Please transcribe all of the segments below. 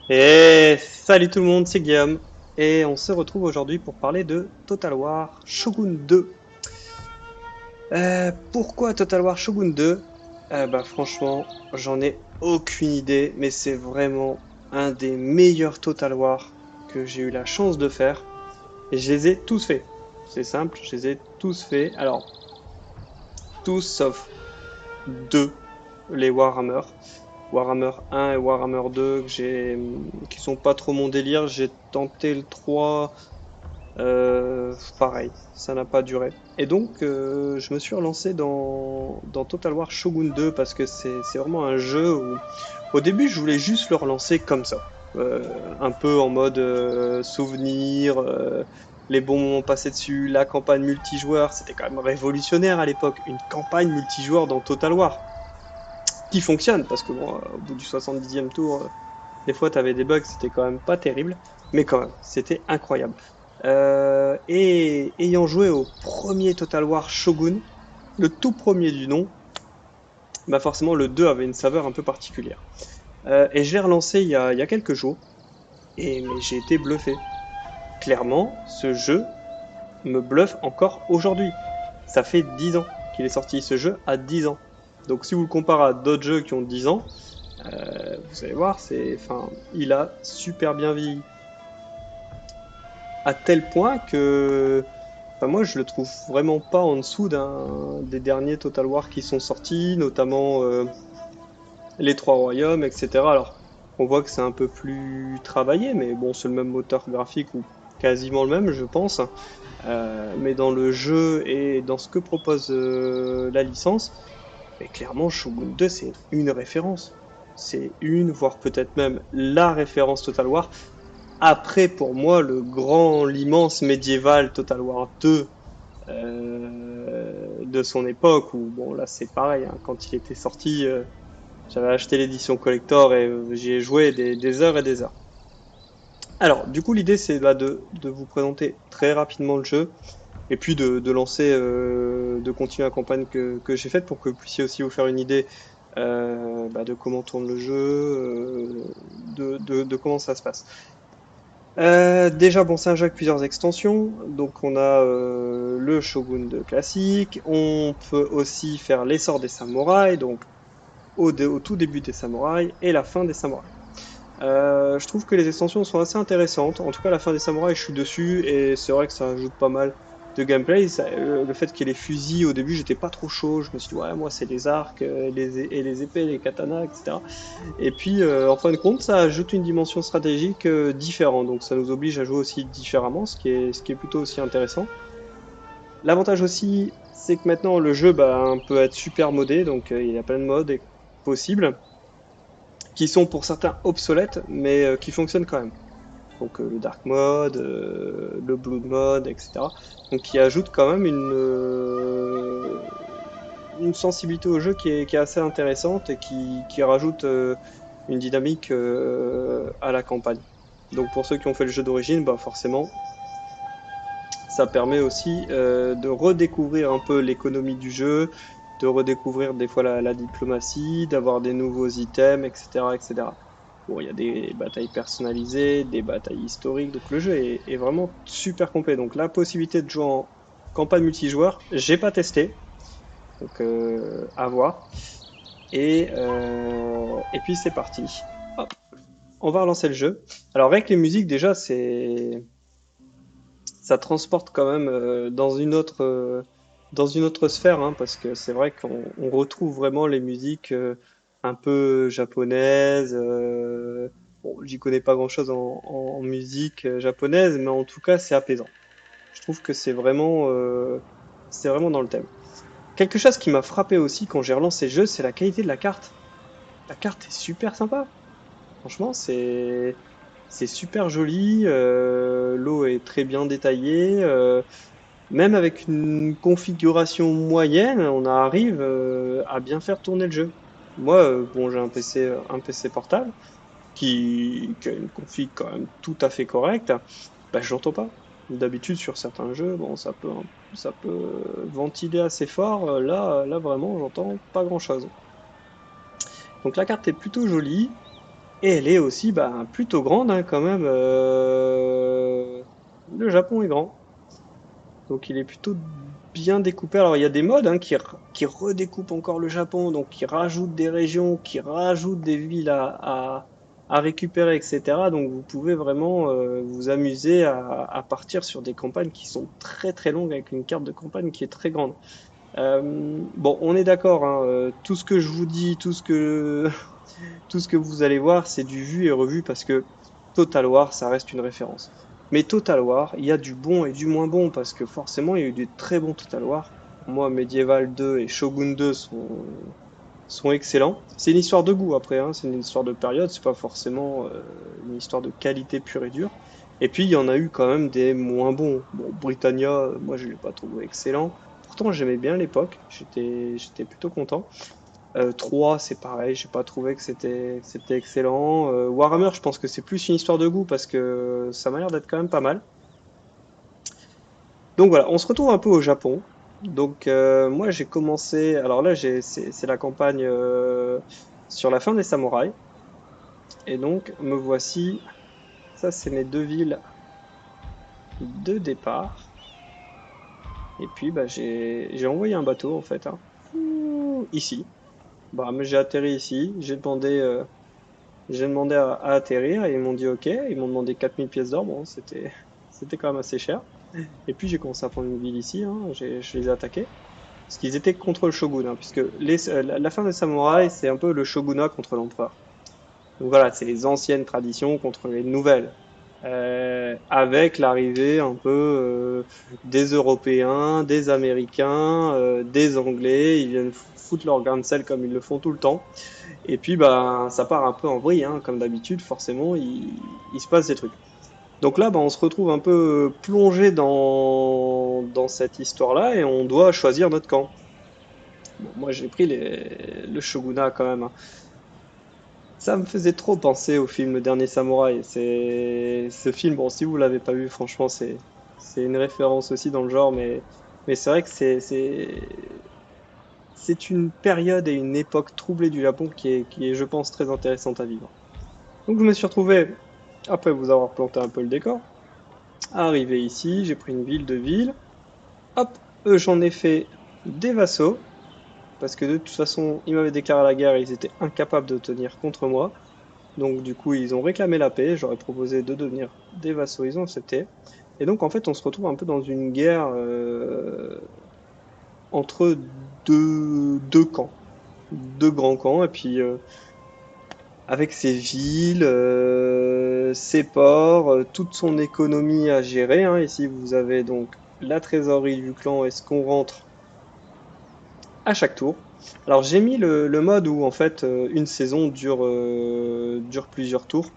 Et salut tout le monde, c'est Guillaume. Et on se retrouve aujourd'hui pour parler de Total War Shogun 2. Pourquoi Total War Shogun 2? Franchement, j'en ai aucune idée, mais c'est vraiment un des meilleurs Total War que j'ai eu la chance de faire. Et je les ai tous faits. C'est simple, je les ai tous faits. Alors, tous sauf deux, les Warhammer. Warhammer 1 et Warhammer 2 qui sont pas trop mon délire. J'ai tenté le 3, pareil, ça n'a pas duré. Et donc, je me suis relancé dans Total War Shogun 2 parce que c'est vraiment un jeu où, au début, je voulais juste le relancer comme ça. Un peu en mode souvenir, les bons moments passés dessus, la campagne multijoueur, c'était quand même révolutionnaire à l'époque. Une campagne multijoueur dans Total War qui fonctionne parce que bon, au bout du 70e tour, des fois, tu avais des bugs, c'était quand même pas terrible, mais quand même, c'était incroyable. Et ayant joué au premier Total War Shogun, le tout premier du nom, bah forcément le 2 avait une saveur un peu particulière. Et je l'ai relancé il y a quelques jours, et mais j'ai été bluffé. Clairement, ce jeu me bluffe encore aujourd'hui. Ça fait 10 ans qu'il est sorti, ce jeu a 10 ans. Donc si vous le comparez à d'autres jeux qui ont 10 ans, vous allez voir, enfin, il a super bien vieilli. À tel point que enfin, moi je le trouve vraiment pas en dessous des derniers Total War qui sont sortis, notamment les Trois Royaumes, etc. Alors on voit que c'est un peu plus travaillé, mais bon c'est le même moteur graphique ou quasiment le même je pense. Mais dans le jeu et dans ce que propose la licence, mais clairement Shogun 2 c'est une référence. C'est une, voire peut-être même la référence Total War. Après, pour moi, l'immense médiéval Total War 2 de son époque, où bon là c'est pareil, hein, quand il était sorti, j'avais acheté l'édition collector et j'y ai joué des heures et des heures. Alors, du coup, l'idée c'est là de vous présenter très rapidement le jeu et puis de lancer, de continuer la campagne que j'ai faite pour que vous puissiez aussi vous faire une idée de comment tourne le jeu, de comment ça se passe. Déjà, bon, c'est un jeu avec plusieurs extensions. Donc, on a le Shogun de classique. On peut aussi faire l'essor des samouraïs, donc au tout début des samouraïs et la fin des samouraïs. Je trouve que les extensions sont assez intéressantes. En tout cas, la fin des samouraïs, je suis dessus et c'est vrai que ça ajoute pas mal de gameplay. Le fait qu'il y ait les fusils au début, j'étais pas trop chaud. Je me suis dit, ouais, moi, c'est les arcs, et les épées, les katanas, etc. Et puis, en fin de compte, ça ajoute une dimension stratégique différente. Donc, ça nous oblige à jouer aussi différemment, ce qui est plutôt aussi intéressant. L'avantage aussi, c'est que maintenant, le jeu peut être super modé. Donc, il y a plein de modes possibles qui sont pour certains obsolètes, mais qui fonctionnent quand même. Donc, le Dark Mode, le Blood Mode, etc. Donc, qui ajoute quand même une sensibilité au jeu qui est assez intéressante et qui rajoute une dynamique à la campagne. Donc pour ceux qui ont fait le jeu d'origine, bah forcément, ça permet aussi de redécouvrir un peu l'économie du jeu, de redécouvrir des fois la diplomatie, d'avoir des nouveaux items, etc., etc. Bon, il y a des batailles personnalisées, des batailles historiques, donc le jeu est vraiment super complet. Donc la possibilité de jouer en campagne multijoueur, j'ai pas testé, donc à voir. Et puis c'est parti. Hop, on va relancer le jeu. Alors avec les musiques déjà, ça transporte quand même dans une autre sphère, hein, parce que c'est vrai qu'on retrouve vraiment les musiques un peu japonaises. Bon, j'y connais pas grand-chose en musique japonaise, mais en tout cas c'est apaisant. Je trouve que c'est vraiment dans le thème. Quelque chose qui m'a frappé aussi quand j'ai relancé le jeu, c'est la qualité de la carte. La carte est super sympa. Franchement, c'est super joli. L'eau est très bien détaillée. Même avec une configuration moyenne, on arrive à bien faire tourner le jeu. Moi, bon, j'ai un PC portable qui a une config quand même tout à fait correcte. Bah, je l'entends pas. D'habitude, sur certains jeux, bon, ça peut ventiler assez fort. Là, vraiment, j'entends pas grand-chose. Donc la carte est plutôt jolie. Et elle est aussi plutôt grande hein, quand même. Le Japon est grand. Donc il est plutôt bien découpé. Alors il y a des modes hein, qui redécoupent encore le Japon, donc qui rajoutent des régions, qui rajoutent des villes à récupérer, etc. Donc vous pouvez vraiment vous amuser à partir sur des campagnes qui sont très très longues avec une carte de campagne qui est très grande. Bon, on est d'accord, hein, tout ce que je vous dis, tout ce que vous allez voir, c'est du vu et revu parce que Total War, ça reste une référence. Mais Total War, il y a du bon et du moins bon parce que forcément, il y a eu des très bons Total War. Pour moi, Medieval 2 et Shogun 2 sont excellents. C'est une histoire de goût après, hein, c'est une histoire de période, c'est pas forcément une histoire de qualité pure et dure. Et puis, il y en a eu quand même des moins bons. Bon, Britannia, moi, je l'ai pas trouvé excellent. Pourtant, j'aimais bien l'époque, j'étais plutôt content. 3, c'est pareil, j'ai pas trouvé que c'était excellent. Warhammer, je pense que c'est plus une histoire de goût parce que ça m'a l'air d'être quand même pas mal. Donc voilà, on se retrouve un peu au Japon. Donc moi j'ai commencé, alors là c'est la campagne sur la fin des samouraïs. Et donc me voici, ça c'est mes deux villes de départ. Et puis j'ai envoyé un bateau en fait, hein. Ouh, ici. Bah, mais j'ai atterri ici, j'ai demandé à atterrir et ils m'ont dit OK. Ils m'ont demandé 4000 pièces d'or. Bon, c'était quand même assez cher. Et puis j'ai commencé à prendre une ville ici. Hein. Je les ai attaqués. Parce qu'ils étaient contre le shogun. Hein, puisque la fin des samouraïs, c'est un peu le shogunat contre l'empereur. Donc voilà, c'est les anciennes traditions contre les nouvelles. Avec l'arrivée un peu des Européens, des Américains, des Anglais. Ils viennent foutre leur grain de sel comme ils le font tout le temps. Et puis, ça part un peu en vrille, hein, comme d'habitude, forcément, il se passe des trucs. Donc là, on se retrouve un peu plongé dans cette histoire-là et on doit choisir notre camp. Bon, moi, j'ai pris le shogunat quand même. Hein. Ça me faisait trop penser au film Le Dernier Samouraï. Ce film, bon, si vous l'avez pas vu, franchement, c'est une référence aussi dans le genre, mais c'est vrai que c'est une période et une époque troublée du Japon qui est, je pense, très intéressante à vivre. Donc je me suis retrouvé, après vous avoir planté un peu le décor, arrivé ici, j'ai pris une ville de ville, hop, j'en ai fait des vassaux, parce que de toute façon, ils m'avaient déclaré la guerre et ils étaient incapables de tenir contre moi. Donc du coup, ils ont réclamé la paix, j'aurais proposé de devenir des vassaux, ils ont accepté. Et donc en fait, on se retrouve un peu dans une guerre entre deux camps, deux grands camps, et puis avec ses villes, ses ports, toute son économie à gérer. Hein. Ici, vous avez donc la trésorerie du clan et ce qu'on rentre à chaque tour. Alors, j'ai mis le mode où en fait une saison dure plusieurs tours.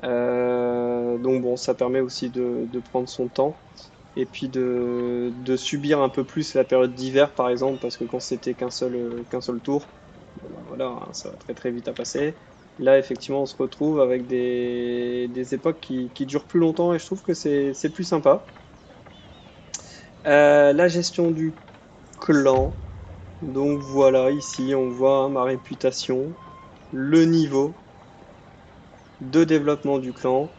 Donc bon, ça permet aussi de prendre son temps et puis de subir un peu plus la période d'hiver par exemple, parce que quand c'était qu'un seul tour, bon, voilà, hein, ça va très très vite à passer. Là, effectivement, on se retrouve avec des époques qui durent plus longtemps et je trouve que c'est plus sympa. La gestion du clan, donc voilà, ici on voit hein, ma réputation, le niveau de développement du clan.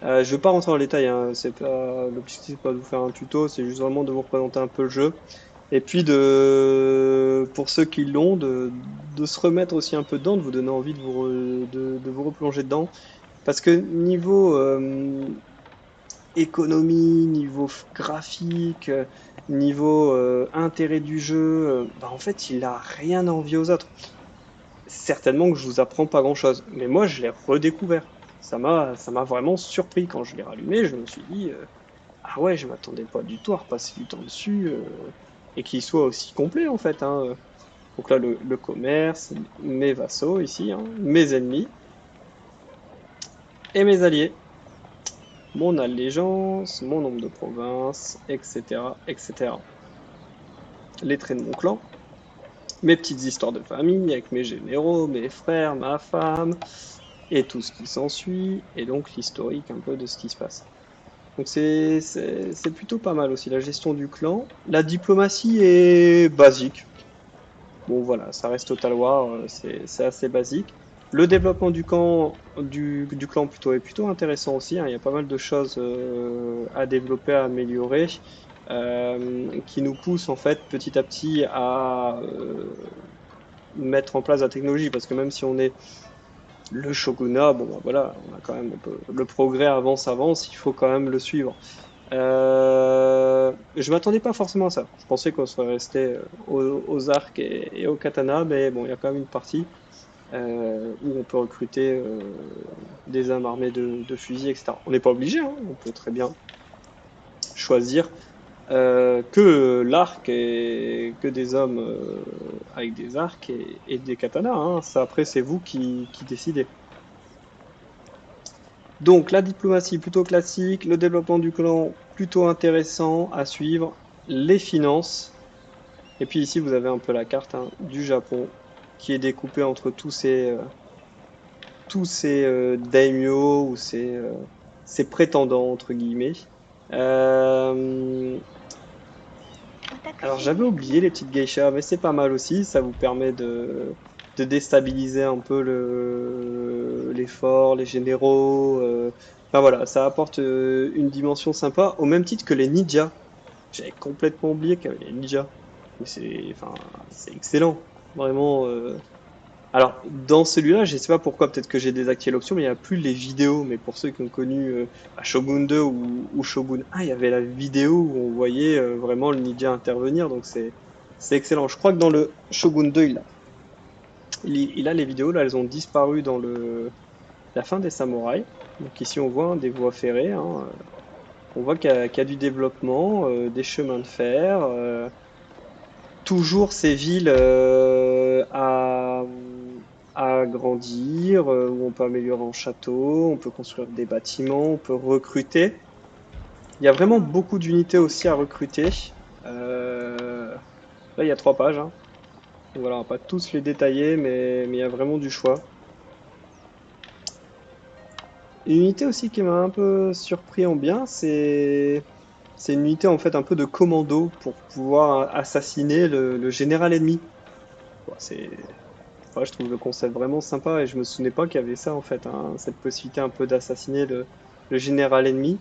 Je ne vais pas rentrer dans le détail, hein, c'est pas l'objectif, c'est pas de vous faire un tuto, c'est juste vraiment de vous représenter un peu le jeu. Et puis pour ceux qui l'ont, de se remettre aussi un peu dedans, de vous donner envie de vous replonger dedans. Parce que niveau économie, niveau graphique, niveau intérêt du jeu, en fait, il a rien à envier aux autres. Certainement que je vous apprends pas grand-chose, mais moi, je l'ai redécouvert. Ça m'a vraiment surpris quand je l'ai rallumé. Je me suis dit, ah ouais, je m'attendais pas du tout à repasser du temps dessus et qu'il soit aussi complet en fait. Hein. Donc là, le commerce, mes vassaux ici, hein, mes ennemis et mes alliés, mon allégeance, mon nombre de provinces, etc., etc. Les traits de mon clan, mes petites histoires de famille avec mes généraux, mes frères, ma femme et tout ce qui s'ensuit, et donc l'historique un peu de ce qui se passe. Donc c'est plutôt pas mal aussi la gestion du clan. La diplomatie est basique. Bon voilà, ça reste Total War, c'est assez basique. Le développement du camp, du clan plutôt est plutôt intéressant aussi, hein. Il y a pas mal de choses à développer, à améliorer, qui nous poussent en fait petit à petit à mettre en place la technologie. Parce que même si on est le shogunat, bon ben voilà, on a quand même le progrès avance, il faut quand même le suivre. Je m'attendais pas forcément à ça. Je pensais qu'on serait resté aux arcs et au katana, mais bon, il y a quand même une partie où on peut recruter des hommes armés de fusils, etc. On n'est pas obligé, hein, on peut très bien choisir que l'arc et que des hommes avec des arcs et des katanas, hein. Ça, après, c'est vous qui décidez. Donc, la diplomatie plutôt classique, le développement du clan plutôt intéressant à suivre, les finances. Et puis ici, vous avez un peu la carte hein, du Japon qui est découpée entre tous ces daimyo ou ces prétendants, entre guillemets. Euh, alors j'avais oublié les petites geishas, mais c'est pas mal aussi. Ça vous permet de déstabiliser un peu les forts, les généraux. Enfin voilà, ça apporte une dimension sympa, au même titre que les ninjas. J'avais complètement oublié qu'il y avait les ninjas. Mais enfin, c'est excellent. Vraiment. Alors, dans celui-là, je sais pas pourquoi, peut-être que j'ai désactivé l'option, mais il n'y a plus les vidéos. Mais pour ceux qui ont connu Shogun 2 ou Shogun 1, il y avait la vidéo où on voyait vraiment le ninja intervenir. Donc, c'est excellent. Je crois que dans le Shogun 2, il a les vidéos. Là, elles ont disparu dans la fin des samouraïs. Donc, ici, on voit hein, des voies ferrées, hein. On voit qu'il y a du développement, des chemins de fer. Toujours ces villes à grandir, où on peut améliorer en château, on peut construire des bâtiments, on peut recruter. Il y a vraiment beaucoup d'unités aussi à recruter. Euh, Là, il y a 3 pages, hein. Donc voilà, on va pas tous les détailler, mais il y a vraiment du choix. Une unité aussi qui m'a un peu surpris en bien, c'est une unité en fait un peu de commando pour pouvoir assassiner le général ennemi. Bon, ouais, je trouve le concept vraiment sympa et je me souvenais pas qu'il y avait ça en fait, hein, cette possibilité un peu d'assassiner le général ennemi.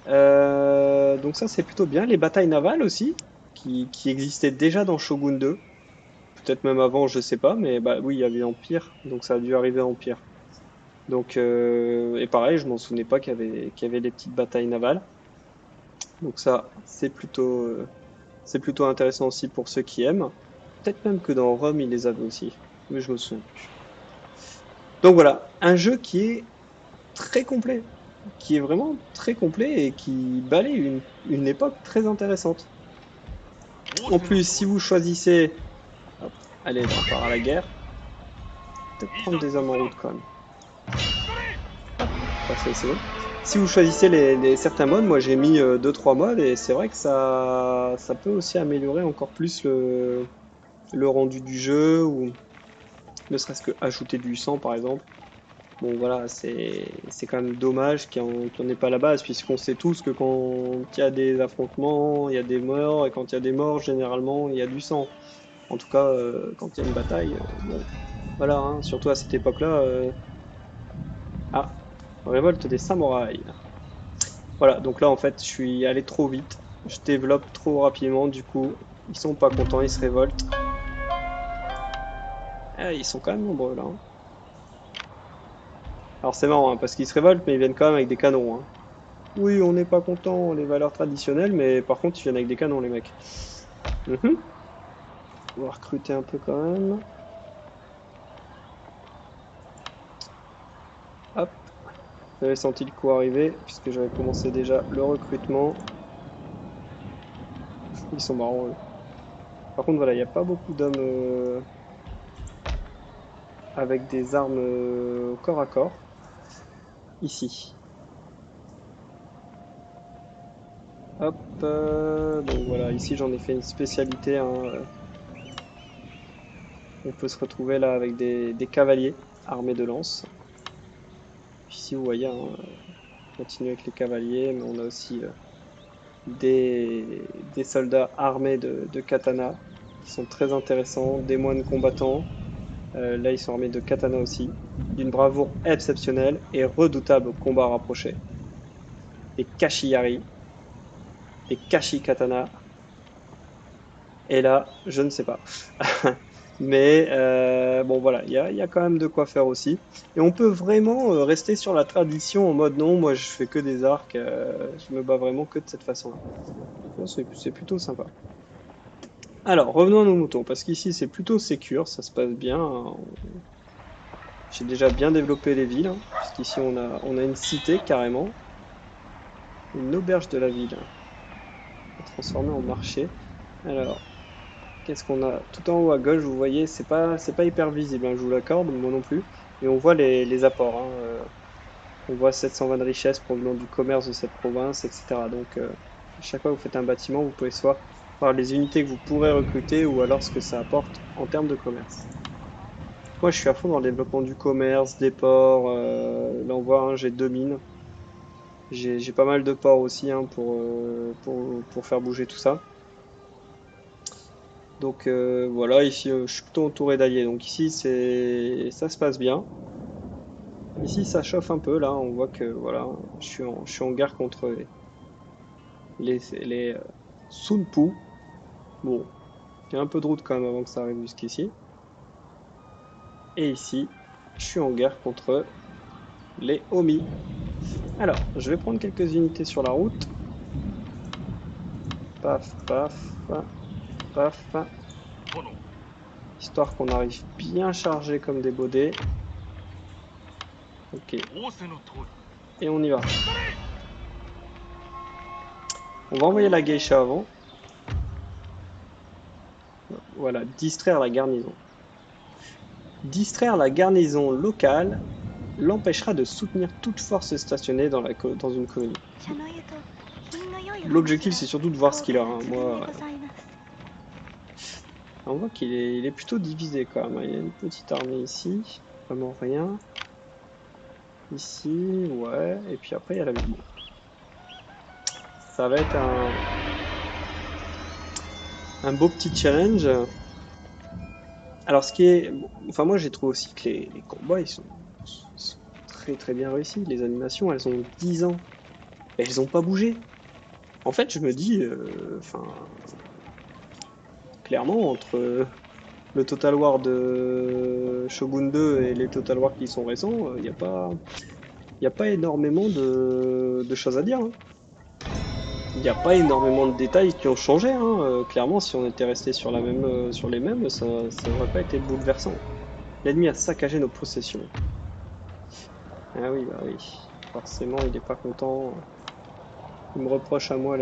Donc ça c'est plutôt bien. Les batailles navales aussi, qui existaient déjà dans Shogun 2, peut-être même avant, je sais pas, mais bah oui, il y avait Empire, donc ça a dû arriver à Empire. Donc et pareil, je m'en souvenais pas qu'il y avait les petites batailles navales. Donc ça c'est plutôt intéressant aussi pour ceux qui aiment. Peut-être même que dans Rome ils les avaient aussi, mais je me souviens plus. Donc voilà, un jeu qui est très complet, qui est vraiment très complet et qui balaye une époque très intéressante. En plus, si vous choisissez, hop, allez, là, on part à la guerre, peut-être prendre des hommes en route quand même. Hop, parfait, c'est bon. Si vous choisissez certains modes, moi j'ai mis 2-3 modes et c'est vrai que ça peut aussi améliorer encore plus le rendu du jeu ou ne serait-ce que ajouter du sang par exemple. Bon voilà, c'est quand même dommage qu'il n'y en ait pas à la base, puisqu'on sait tous que quand il y a des affrontements, il y a des morts, et quand il y a des morts, généralement, il y a du sang. En tout cas, quand il y a une bataille, bon, voilà, hein, surtout à cette époque-là. Ah, révolte des samouraïs. Voilà, donc là, en fait, je suis allé trop vite, je développe trop rapidement, du coup, ils sont pas contents, ils se révoltent. Ah, ils sont quand même nombreux là, hein. Alors c'est marrant, hein, parce qu'ils se révoltent, mais ils viennent quand même avec des canons, hein. Oui, on n'est pas content, les valeurs traditionnelles, mais par contre, ils viennent avec des canons, les mecs. Mhm. On va recruter un peu quand même. Hop, j'avais senti le coup arriver, puisque j'avais commencé déjà le recrutement. Ils sont marrants, eux. Par contre, voilà, il n'y a pas beaucoup d'hommes avec des armes au corps à corps, ici. Hop, donc voilà, ici j'en ai fait une spécialité, hein. On peut se retrouver là avec des cavaliers armés de lances. Ici, vous voyez, hein, continue avec les cavaliers, mais on a aussi des soldats armés de katana qui sont très intéressants, des moines combattants. Là, ils sont armés de katana aussi, d'une bravoure exceptionnelle et redoutable au combat rapproché. Des kashiyari, des kashi katana. Et là, je ne sais pas. Mais bon, voilà, il y a quand même de quoi faire aussi. Et on peut vraiment rester sur la tradition en mode non, moi je fais que des arcs, je me bats vraiment que de cette façon-là. C'est plutôt sympa. Alors, revenons à nos moutons, parce qu'ici c'est plutôt sécure, ça se passe bien, hein. J'ai déjà bien développé les villes, hein, puisqu'ici on a une cité carrément, une auberge de la ville, transformée en marché. Alors, qu'est-ce qu'on a? Tout en haut à gauche, vous voyez, c'est pas hyper visible, hein, je vous l'accorde, moi non plus. Mais on voit les apports, hein, on voit 720 de richesses provenant du commerce de cette province, etc. Donc, à chaque fois que vous faites un bâtiment, vous pouvez soit voir les unités que vous pourrez recruter ou alors ce que ça apporte en termes de commerce. Moi, je suis à fond dans le développement du commerce, des ports. Là, on voit, hein, j'ai 2 mines. J'ai pas mal de ports aussi, hein, pour faire bouger tout ça. Donc voilà, ici je suis plutôt entouré d'alliés. Donc ici ça se passe bien. Ici ça chauffe un peu là, on voit que voilà, je suis en guerre contre les Sunpu. Bon, il y a un peu de route quand même avant que ça arrive jusqu'ici. Et ici, je suis en guerre contre les Omi. Alors, je vais prendre quelques unités sur la route. Paf, paf, paf. Histoire qu'on arrive bien chargé comme des baudets. Ok. Et on y va. On va envoyer la geisha avant. Voilà, distraire la garnison. Distraire la garnison locale l'empêchera de soutenir toute force stationnée dans une colonie. L'objectif, c'est surtout de voir ce qu'il a, hein. Moi, on voit il est plutôt divisé quand même, hein. Il y a une petite armée ici, vraiment rien. Ici, ouais, et puis après il y a la ville. Bon. Ça va être un beau petit challenge. Alors, ce qui est. Bon, enfin, moi j'ai trouvé aussi que les combats sont très très bien réussis. Les animations, elles ont 10 ans. Et elles n'ont pas bougé. En fait, je me dis, enfin, clairement, entre le Total War de Shogun 2 et les Total War qui sont récents, y a pas énormément de choses à dire, hein. Il n'y a pas énormément de détails qui ont changé, hein. Clairement, si on était resté sur sur les mêmes, ça n'aurait pas été bouleversant. L'ennemi a saccagé nos possessions. Ah oui, bah oui. Forcément, il n'est pas content. Il me reproche à moi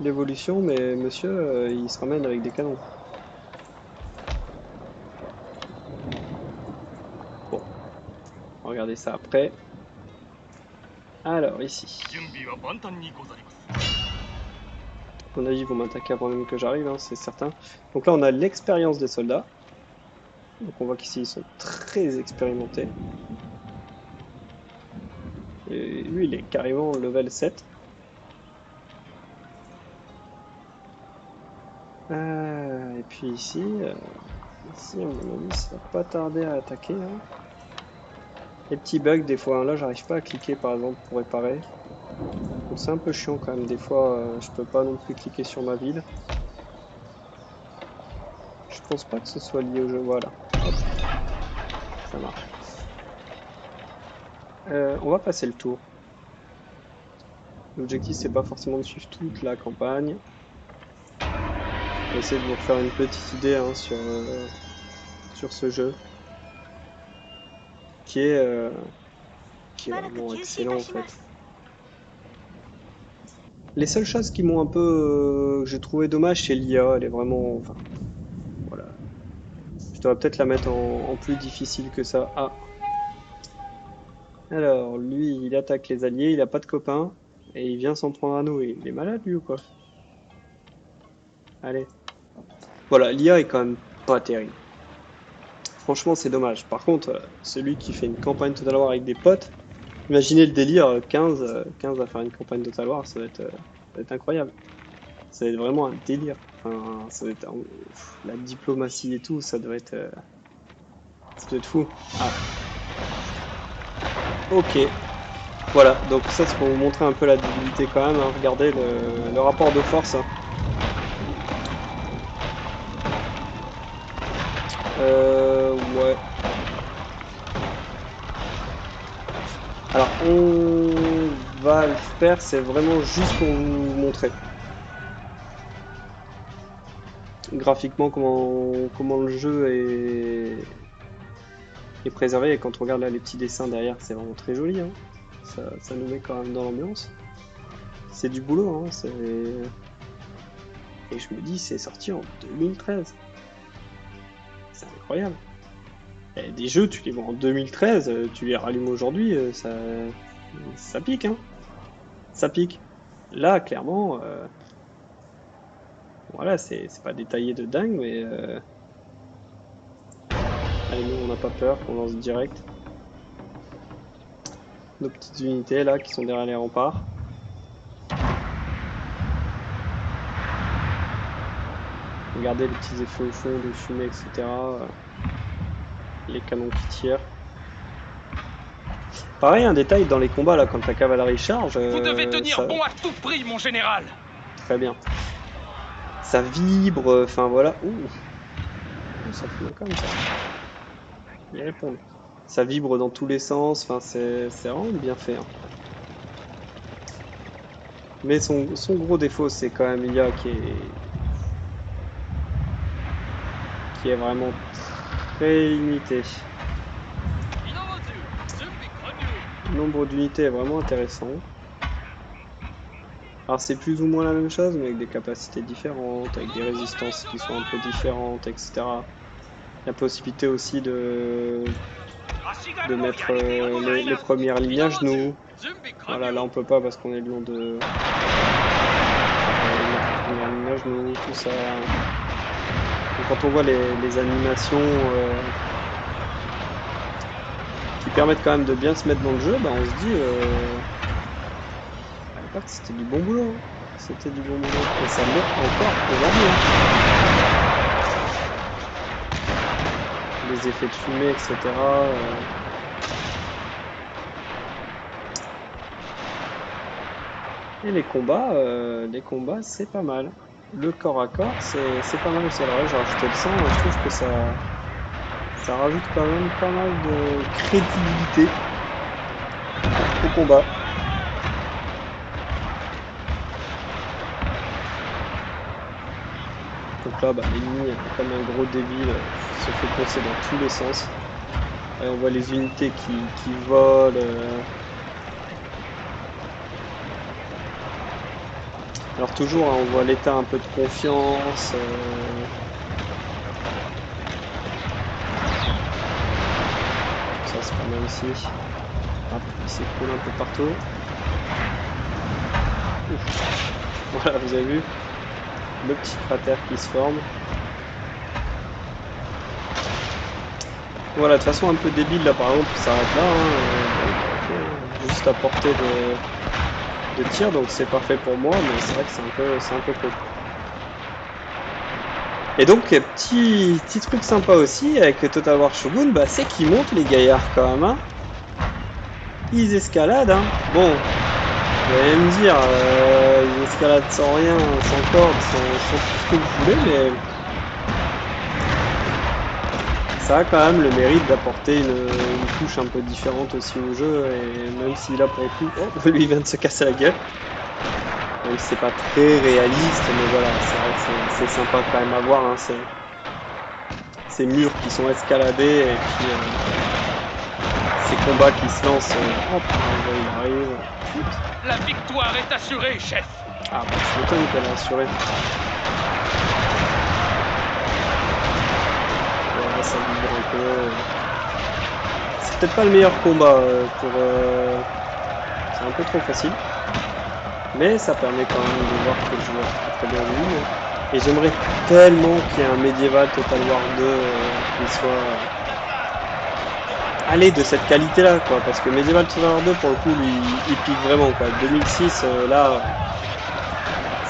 l'évolution, mais monsieur, il se ramène avec des canons. Bon, on va regarder ça après. Alors, ici. À mon avis, ils vont m'attaquer avant même que j'arrive, hein, c'est certain. Donc là, on a l'expérience des soldats. Donc on voit qu'ici, ils sont très expérimentés. Et lui, il est carrément level 7. Et puis ici, à mon avis, ça va pas tarder à attaquer, hein. Les petits bugs, des fois, hein. Là, j'arrive pas à cliquer, par exemple, pour réparer. Donc c'est un peu chiant quand même. Des fois, je peux pas non plus cliquer sur ma ville. Je pense pas que ce soit lié au jeu. Voilà. Hop, ça marche. On va passer le tour. L'objectif, c'est pas forcément de suivre toute la campagne. Je vais essayer de vous faire une petite idée, hein, sur ce jeu qui est, euh, qui est vraiment excellent en fait. Les seules choses qui m'ont un peu, que j'ai trouvé dommage, c'est l'IA. Elle est vraiment, enfin, voilà. Je devrais peut-être la mettre en plus difficile que ça. Ah, alors lui, il attaque les alliés, il a pas de copains et il vient s'en prendre à nous. Il est malade lui ou quoi? Allez. Voilà, l'IA est quand même pas terrible. Franchement, c'est dommage. Par contre, celui qui fait une campagne Total War avec des potes, imaginez le délire, 15 à faire une campagne Total War, ça va être incroyable. Ça va être vraiment un délire. Enfin, ça va être la diplomatie et tout, ça doit être. Ça doit être fou. Ah. Ok. Voilà, donc ça c'est pour vous montrer un peu la débilité quand même. Hein. Regardez le rapport de force. Hein. Ouais. Alors on va le faire, c'est vraiment juste pour vous montrer. Graphiquement comment le jeu est préservé. Et quand on regarde là les petits dessins derrière, c'est vraiment très joli. Hein. Ça nous met quand même dans l'ambiance. C'est du boulot. Hein. Et je me dis, c'est sorti en 2013. C'est incroyable. Et des jeux, tu les vois en 2013, tu les rallumes aujourd'hui, ça pique. Hein. Ça pique. Là, clairement, voilà, c'est pas détaillé de dingue, mais allez, nous, on n'a pas peur, on lance direct. Nos petites unités là qui sont derrière les remparts. Regardez les petits effets au fond de fumée, etc. Les canons qui tirent. Pareil, un détail dans les combats là, quand la cavalerie charge. Vous devez tenir bon à tout prix, mon général. Très bien. Ça vibre, enfin voilà. Ouh, ça fume comme ça. Ils répondent. Ça vibre dans tous les sens, enfin c'est vraiment bien fait. Hein. Mais son gros défaut, c'est quand même l'IA qui est vraiment très limité. Le nombre d'unités est vraiment intéressant. Alors c'est plus ou moins la même chose, mais avec des capacités différentes, avec des résistances qui sont un peu différentes, etc. La possibilité aussi de mettre les premières lignes à genoux. Voilà, là on peut pas parce qu'on est le long de les premières lignes à genoux, tout ça. Donc, quand on voit les animations qui permettent quand même de bien se mettre dans le jeu, bah, on se dit à l'époque c'était du bon boulot. Hein. C'était du bon boulot. Et ça l'est encore aujourd'hui. Hein. Les effets de fumée, etc. Et les combats c'est pas mal. Le corps à corps, c'est pas mal aussi. Alors là, j'ai rajouté le sang, je trouve que ça rajoute quand même pas mal de crédibilité au combat. Donc là, bah, l'ennemi, comme un gros débile, se fait coincer dans tous les sens. Et on voit les unités qui volent. Alors toujours, hein, on voit l'état un peu de confiance. Ça c'est pas mal aussi. Hop, il s'écoule un peu partout. Ouf. Voilà, vous avez vu le petit cratère qui se forme. Voilà, de façon un peu débile là par exemple, ça s'arrête là. Hein, juste à portée de tir, donc c'est parfait pour moi, mais c'est vrai que c'est un peu cool. Et donc, petit truc sympa aussi avec Total War Shogun, bah, c'est qu'ils montent les gaillards quand même. Hein. Ils escaladent. Hein. Bon, vous allez me dire, ils escaladent sans rien, sans corde, sans tout ce que vous voulez, mais ça a quand même le mérite d'apporter une touche un peu différente aussi au jeu. Et même si là, pour le coup, oh, lui il vient de se casser la gueule. Même si c'est pas très réaliste, mais voilà, c'est vrai que c'est sympa quand même à voir. Hein, ces murs qui sont escaladés et puis ces combats qui se lancent. Hop, il arrive. La victoire est assurée, chef. Ah bah je m'étonne qu'elle est assurée. Voilà, ça vibre un peu. C'est peut-être pas le meilleur combat pour. C'est un peu trop facile. Mais ça permet quand même de voir que le joueur est très bien en ligne. Et j'aimerais tellement qu'il y ait un Medieval Total War 2 qui soit allez de cette qualité là quoi, parce que Medieval Total War 2 pour le coup lui il pique vraiment quoi. 2006 là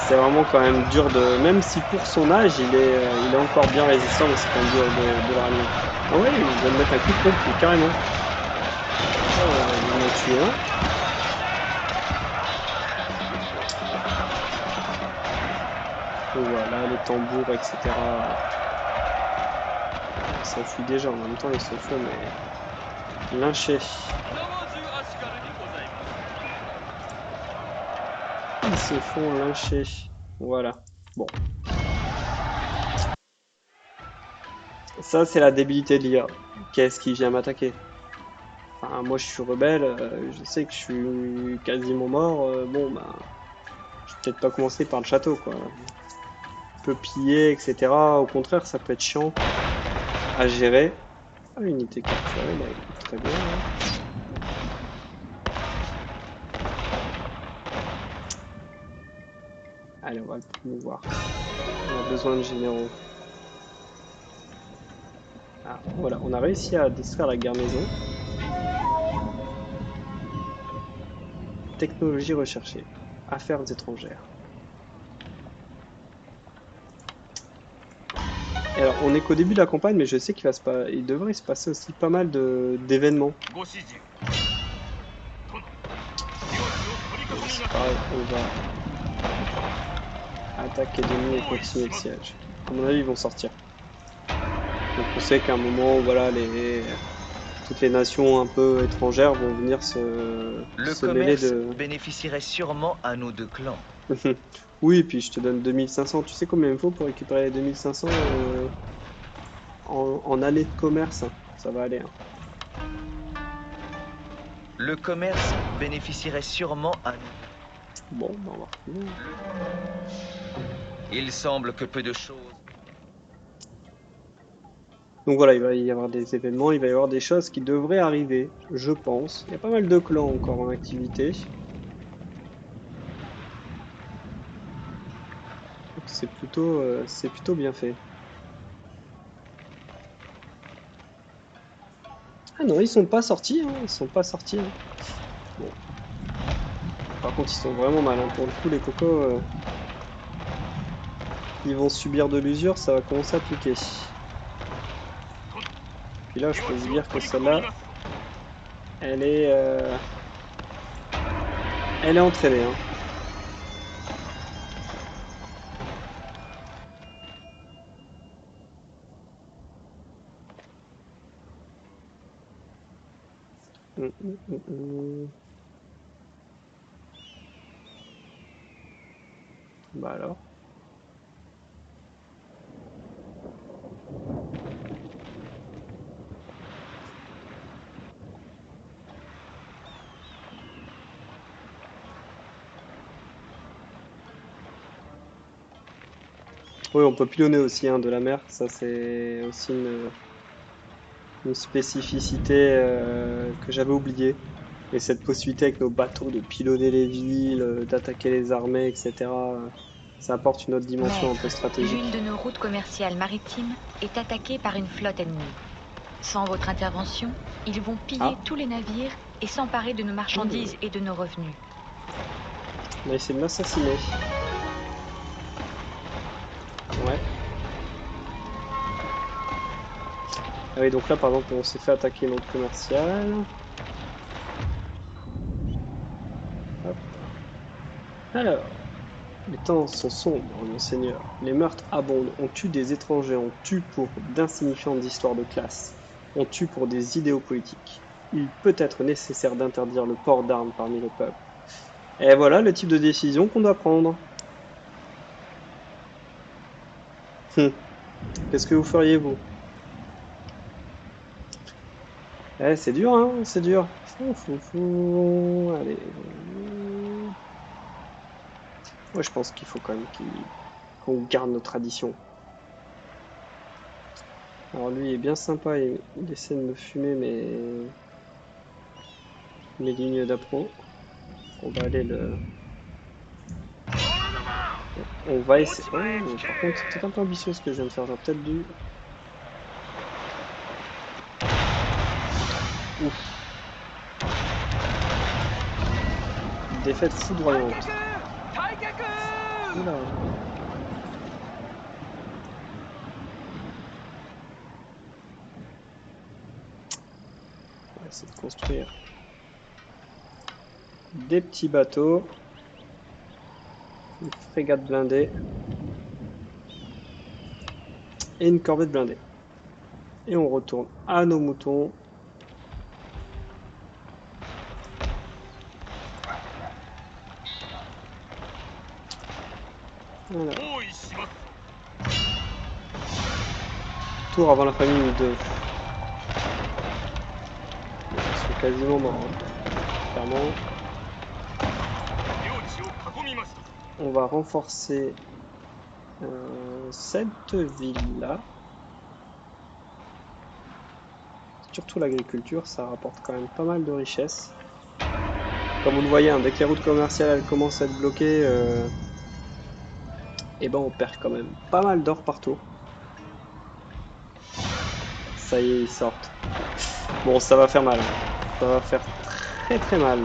C'est vraiment quand même dur de... Même si pour son âge, il est encore bien résistant, mais c'est quand même dur de le ramener. Ah ouais, il vient de mettre un coup de pompe, carrément. Il en a tué un. Voilà, les tambours, etc. Il s'enfuit déjà, en même temps ils se font mais lyncher. Ils se font lyncher. Voilà. Bon. Ça c'est la débilité de l'IA. Qu'est-ce qui vient m'attaquer? Enfin, moi je suis rebelle, je sais que je suis quasiment mort. Bon bah, je vais peut-être pas commencer par le château quoi. On peut piller, etc. Au contraire, ça peut être chiant à gérer. Ah, unité capturée, bah écoute, très bien. Hein. Allez, on va le promouvoir. On a besoin de généraux. Ah, voilà, on a réussi à distraire la garnison. Technologie recherchée. Affaires étrangères. Et alors, on est qu'au début de la campagne, mais je sais il devrait se passer aussi pas mal d'événements. C'est pareil, on va attaquer l'ennemi et continuer le siège. À mon avis, ils vont sortir. Donc on sait qu'à un moment, voilà, toutes les nations un peu étrangères vont venir se mêler commerce de... bénéficierait sûrement à nos deux clans. Oui, et puis je te donne 2500. Tu sais combien il me faut pour récupérer les 2500 en année de commerce? Ça va aller. Hein. Le commerce bénéficierait sûrement à nous. Bon, bah on va retrouver. Il semble que peu de choses. Donc voilà, il va y avoir des événements, il va y avoir des choses qui devraient arriver, je pense. Il y a pas mal de clans encore en activité. Donc c'est plutôt bien fait. Ah non, ils sont pas sortis, hein, ils sont pas sortis. Hein. Bon. Par contre, ils sont vraiment mal. Hein. Pour le coup, les cocos, ils vont subir de l'usure, ça va commencer à piquer. Puis là, je peux vous dire que celle-là, elle est entraînée. Hein. Bah alors. Oui, on peut pilonner aussi hein, de la mer. Ça, c'est aussi une spécificité que j'avais oubliée. Et cette possibilité avec nos bateaux de pilonner les villes, d'attaquer les armées, etc., ça apporte une autre dimension un peu stratégique. L'une de nos routes commerciales maritimes est attaquée par une flotte ennemie. Sans votre intervention, ils vont piller tous les navires et s'emparer de nos marchandises et de nos revenus. On a essayé de m'assassiner. Ouais. Ah oui, donc là, par exemple, on s'est fait attaquer une route commerciale. Hop. Alors, les temps sont sombres, mon seigneur. Les meurtres abondent. On tue des étrangers, on tue pour d'insignifiantes histoires de classe. On tue pour des idéaux politiques. Il peut être nécessaire d'interdire le port d'armes parmi le peuple. Et voilà le type de décision qu'on doit prendre. Qu'est-ce que vous feriez, vous? Eh, c'est dur, hein, c'est dur. Allez. Moi, je pense qu'il faut quand même qu'on garde nos traditions. Alors lui, il est bien sympa, il essaie de me fumer mes lignes d'appro. On va aller le... On va essayer... Oh, par contre, c'est peut-être un peu ambitieux ce que je viens de faire. J'aurais peut-être dû... Ouf. Défaite foudroyante. Oula. On va essayer de construire des petits bateaux. Une frégate blindée. Et une corvette blindée. Et on retourne à nos moutons. Voilà. Tour avant la famille 2. Ils sont quasiment morts. Hein. Clairement. On va renforcer cette ville-là. Surtout l'agriculture, ça rapporte quand même pas mal de richesses. Comme vous le voyez, hein, dès que les routes commerciales elles commencent à être bloquées, et ben on perd quand même pas mal d'or partout. Ça y est, ils sortent. Bon, ça va faire mal. Ça va faire très très mal.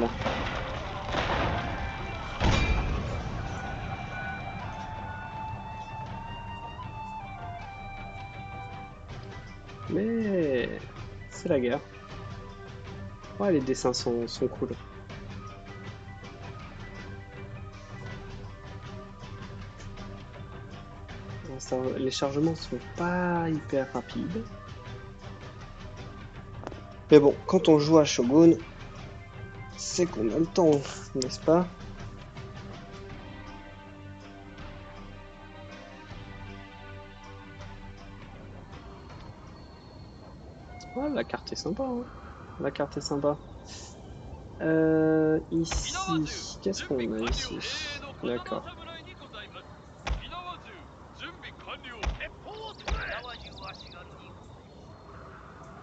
Mais c'est la guerre. Ouais, les dessins sont cool. Ça, les chargements sont pas hyper rapides. Mais bon, quand on joue à Shogun, c'est qu'on a le temps, n'est-ce pas? Ouais, la carte est sympa, hein. La carte est sympa. Ici, qu'est-ce qu'on a ici? D'accord.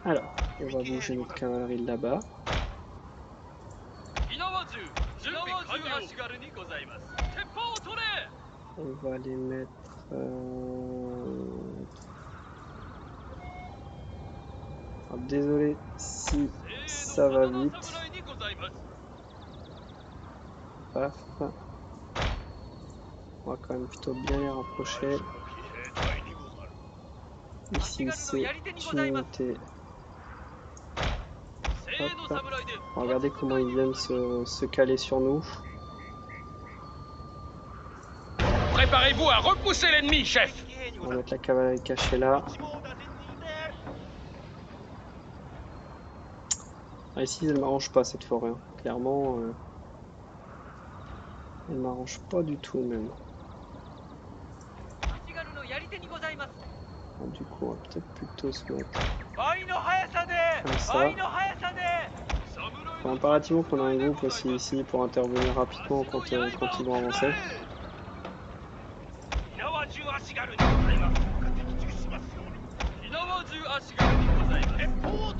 Alors, on va bouger notre cavalerie là-bas. On va les mettre... Alors, désolé si ça va vite. Paf. On va quand même plutôt bien les rapprocher. Ici, c'est une unité. Hop. Regardez comment ils viennent se caler sur nous. Préparez-vous à repousser l'ennemi, chef. On va mettre la cavalerie cachée là. Ah, ici, elle m'arrange pas cette forêt. Hein. Clairement, elle m'arrange pas du tout même. Alors, du coup, on va peut-être plutôt se mettre comme ça. Faut impérativement qu'on ait un groupe aussi ici pour intervenir rapidement quand ils vont avancer.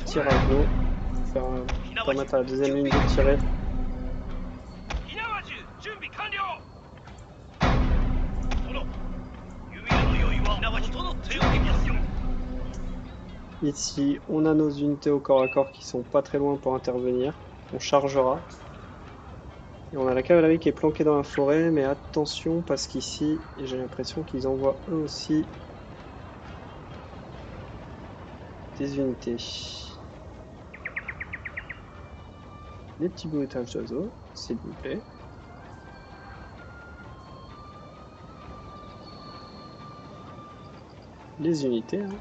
Tir à l'eau. Permettre à la deuxième ligne de tirer. Ici, on a nos unités au corps à corps qui sont pas très loin pour intervenir. On chargera. Et on a la cavalerie qui est planquée dans la forêt, mais attention parce qu'ici, j'ai l'impression qu'ils envoient eux aussi des unités. Des petits bruitages d'oiseaux, s'il vous plaît. Les unités. Hein.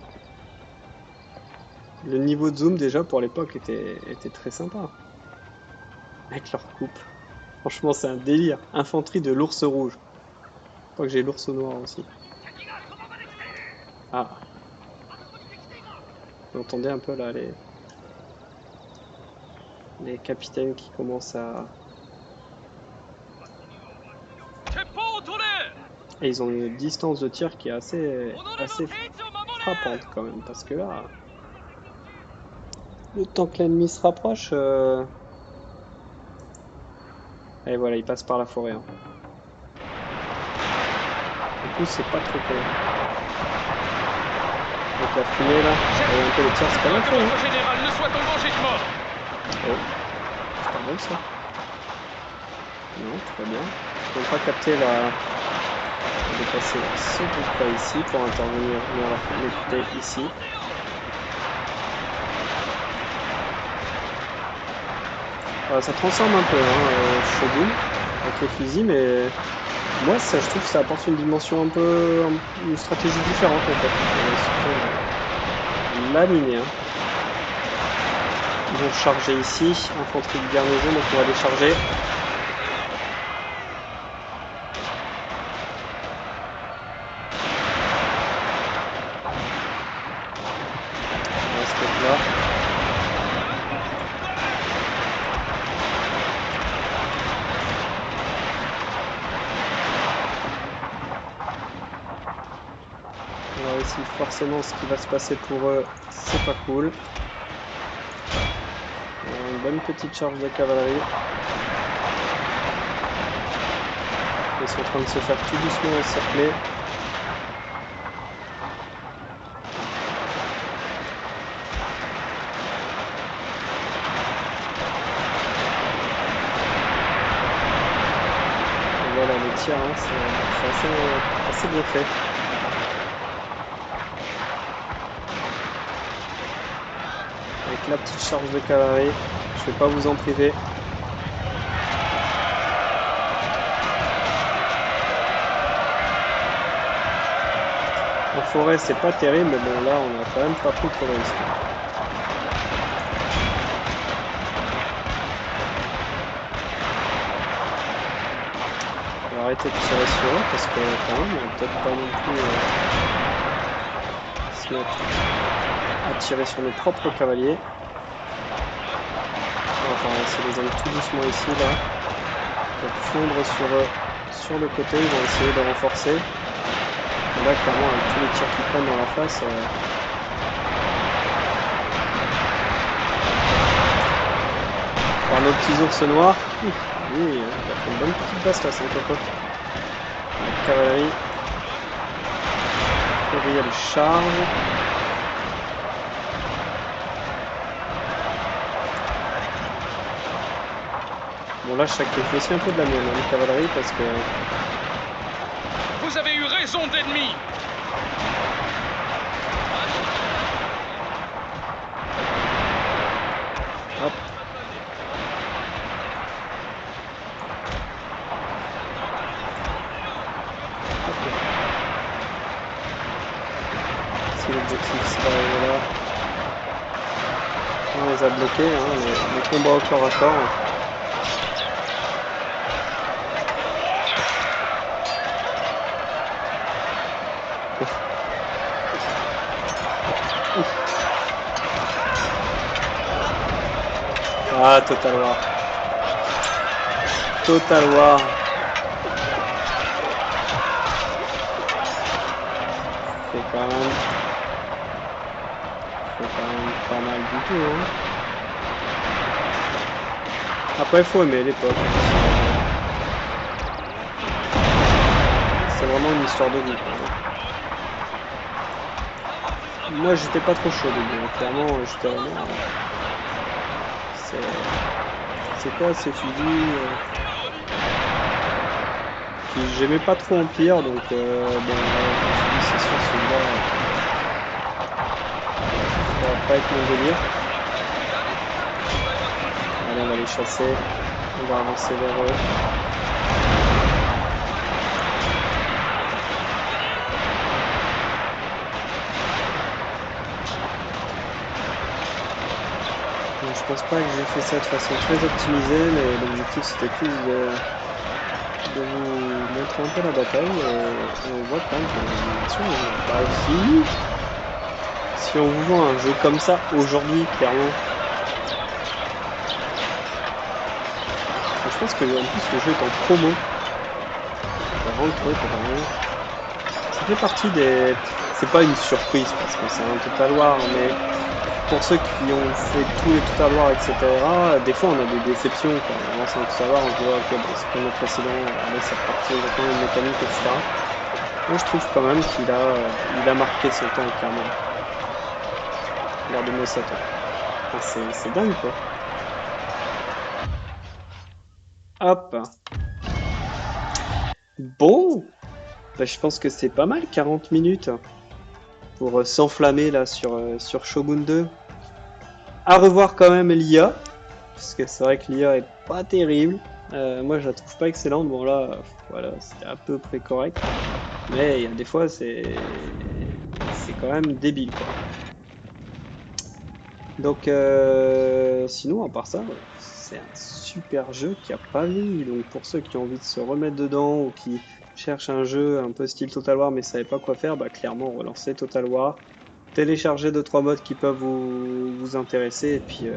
Le niveau de zoom déjà pour l'époque était très sympa. Avec leur coupe. Franchement c'est un délire. Infanterie de l'ours rouge. Je crois que j'ai l'ours noir aussi. Ah. Vous entendez un peu là les capitaines qui commencent à... Et ils ont une distance de tir qui est assez frappante quand même. Parce que là... Le temps que l'ennemi se rapproche... Et voilà, il passe par la forêt. Hein. Du coup, c'est pas trop cool. Donc la fumée là, et un peu le tir, c'est pas mal fait. Hein. Général ne soit en danger de mort. Oh, c'est pas mal ça. Non, très bien. Je peux pas capter On va déplacer ce groupe-là ici pour intervenir vers l'écouter ici. Voilà, ça transforme un peu Shogun avec les fusils, mais moi ça, je trouve que ça apporte une dimension un peu, une stratégie différente en fait. Laminé. Hein. Ils vont charger ici, infanterie de garnison, donc on va les charger. On va se mettre là. Alors ici, forcément, ce qui va se passer pour eux, c'est pas cool. Une bonne petite charge de cavalerie. Ils sont en train de se faire tout doucement encercler. Et voilà, les tirs, hein, c'est assez bien fait. Avec la petite charge de cavalerie, je vais pas vous en priver. En forêt, c'est pas terrible, mais bon, là, on a quand même pas pris trop de risques. On va arrêter de tirer sur eux parce que quand même, on va peut-être pas non plus se mettre à tirer sur nos propres cavaliers. Enfin, on va essayer de les enlever tout doucement ici, là. Pour fondre sur le côté, ils vont essayer de renforcer. Et là, clairement, avec tous les tirs qu'ils prennent dans la face... Par nos petits ours noirs. Oui, on a fait une bonne petite bastos, hein, Coco. La cavalerie. Courrier de charge. Bon, là, je sacrifie aussi un peu de la mienne, hein, la cavalerie, parce que... Vous avez eu raison d'ennemi. Hop. Si l'objectif c'est d'arriver là, on les a bloqués, hein, les combats au corps à corps. Ah, Total War. Total War. C'est quand même pas mal du tout. Hein. Après, il faut aimer l'époque. C'est vraiment une histoire de vie. Moi, j'étais pas trop chaud au début. Hein. Clairement, j'étais vraiment... C'est quoi ces fusils Puis j'aimais pas trop Empire, donc bon, je me suis dit, c'est sûr, celui-là, ça va pas être mon délire. Allez, on va les chasser, on va avancer vers eux. Donc, je pense pas que j'ai fait ça de façon très optimisée, mais l'objectif c'était plus de vous montrer un peu la bataille et on voit quand même que l'animation n'est pas finie. Si on vous vend un jeu comme ça aujourd'hui, clairement, je pense que en plus le jeu est en promo. Avant le truc, ça fait partie des... C'est pas une surprise parce que c'est un Total War, mais pour ceux qui ont fait tous les Total War, etc., des fois on a des déceptions. Quoi. On lance un Total War, on se dit ok, bon, c'est comme le précédent, allez, c'est reparti, exactement une mécanique, etc. Moi je trouve quand même qu'il a marqué son temps, clairement. Regardez-moi ça, toi. Enfin, c'est dingue, quoi. Hop. Bon. Bah, je pense que c'est pas mal, 40 minutes pour s'enflammer là sur Shogun 2. À revoir quand même l'IA, parce que c'est vrai que l'IA est pas terrible. Moi, je la trouve pas excellente. Bon là, voilà, c'était à peu près correct. Mais il y a des fois, c'est quand même débile, quoi. Donc, sinon, à part ça, c'est un super jeu qui a pas vieilli. Donc, pour ceux qui ont envie de se remettre dedans ou qui cherchent un jeu un peu style Total War mais ne savaient pas quoi faire, bah, clairement, relancez Total War. Téléchargez 2-3 modes qui peuvent vous intéresser et puis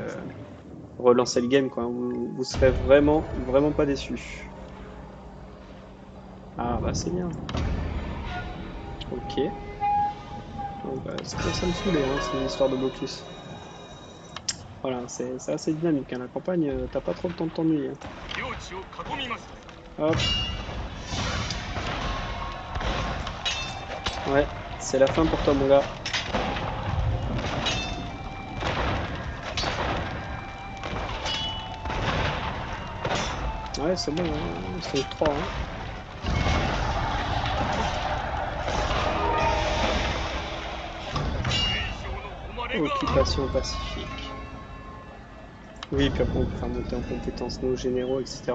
relancez le game, quoi. Vous serez vraiment, vraiment pas déçus. Ah, bah, c'est bien. Ok. Donc, bah, ça commence à me saouler, hein, c'est une histoire de blocus. Voilà, c'est assez dynamique, hein. La campagne, t'as pas trop le temps de t'ennuyer, hein. Hop. Ouais, c'est la fin pour toi, mon gars. Ouais, c'est bon, hein. C'est 3, hein. Occupation pacifique. Oui, puis après on peut faire monter en compétences nos généraux, etc.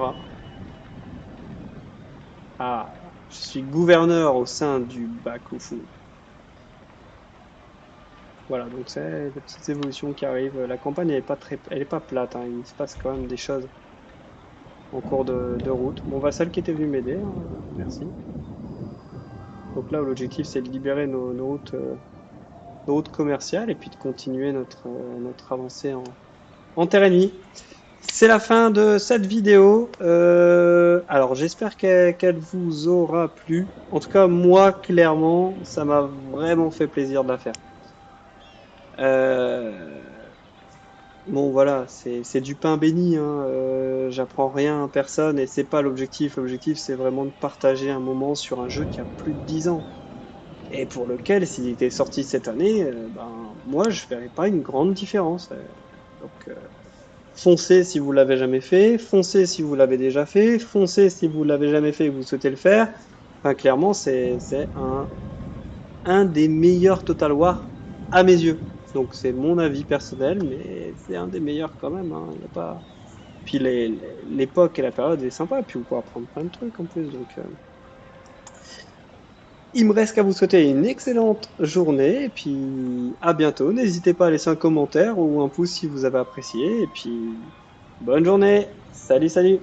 Ah, je suis gouverneur au sein du Bakufu. Voilà, donc c'est des petites évolutions qui arrivent. La campagne elle est pas plate, hein. Il se passe quand même des choses en cours de route. Mon vassal qui était venu m'aider, hein, merci. Donc là, l'objectif c'est de libérer nos routes commerciales et puis de continuer notre avancée en terre ennemie. C'est la fin de cette vidéo. Alors j'espère qu'elle vous aura plu. En tout cas, moi, clairement, ça m'a vraiment fait plaisir de la faire. Euh, Bon, voilà, c'est du pain béni, hein. J'apprends rien à personne et c'est pas l'objectif. L'objectif, c'est vraiment de partager un moment sur un jeu qui a plus de 10 ans. Et pour lequel, s'il était sorti cette année, ben, moi, je verrais pas une grande différence. Donc, foncez si vous l'avez jamais fait, foncez si vous l'avez déjà fait, foncez si vous l'avez jamais fait et que vous souhaitez le faire. Enfin, clairement, c'est un des meilleurs Total War à mes yeux. Donc, c'est mon avis personnel, mais c'est un des meilleurs quand même, hein. Il y a pas... Puis l'époque et la période est sympa, puis vous pouvez apprendre plein de trucs en plus. Donc, il me reste qu'à vous souhaiter une excellente journée et puis à bientôt. N'hésitez pas à laisser un commentaire ou un pouce si vous avez apprécié et puis bonne journée. Salut, salut.